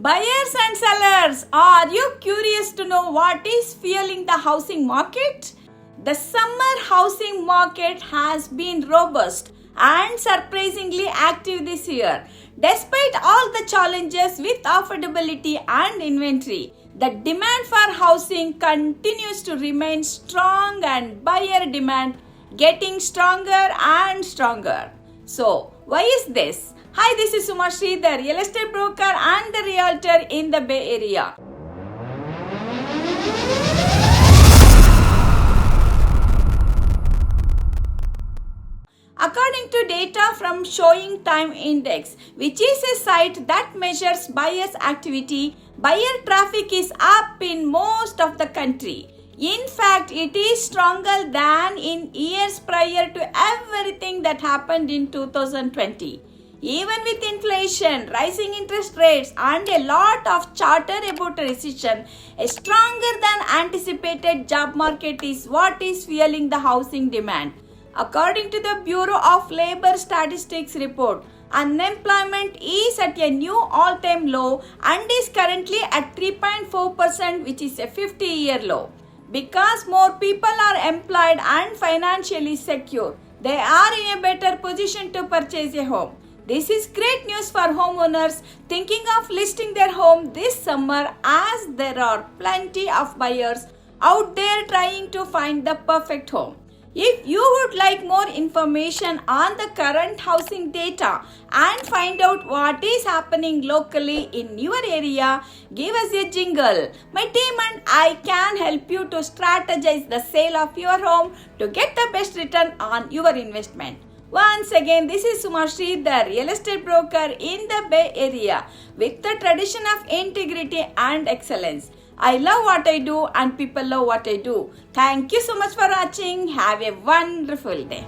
Buyers and sellers, are you curious to know what is fueling the housing market? The summer housing market has been robust and surprisingly active this year. Despite all the challenges with affordability and inventory, the demand for housing continues to remain strong and buyer demand getting stronger and stronger. So, why is this? Hi, this is Suma Sridhar, real estate broker and the realtor in the Bay Area. According to data from Showing Time Index, which is a site that measures buyers' activity, buyer traffic is up in most of the country. In fact, it is stronger than in years prior to everything that happened in 2020. Even with inflation, rising interest rates, and a lot of chatter about a recession, a stronger than anticipated job market is what is fueling the housing demand. According to the Bureau of Labor Statistics report, unemployment is at a new all-time low and is currently at 3.4%, which is a 50-year low. Because more people are employed and financially secure, they are in a better position to purchase a home. This is great news for homeowners thinking of listing their home this summer, as there are plenty of buyers out there trying to find the perfect home. If you would like more information on the current housing data and find out what is happening locally in your area, give us a jingle. My team and I can help you to strategize the sale of your home to get the best return on your investment. Once again, this is Suma Sridhar, real estate broker in the Bay Area with the tradition of integrity and excellence. I love what I do and people love what I do. Thank you so much for watching. Have a wonderful day.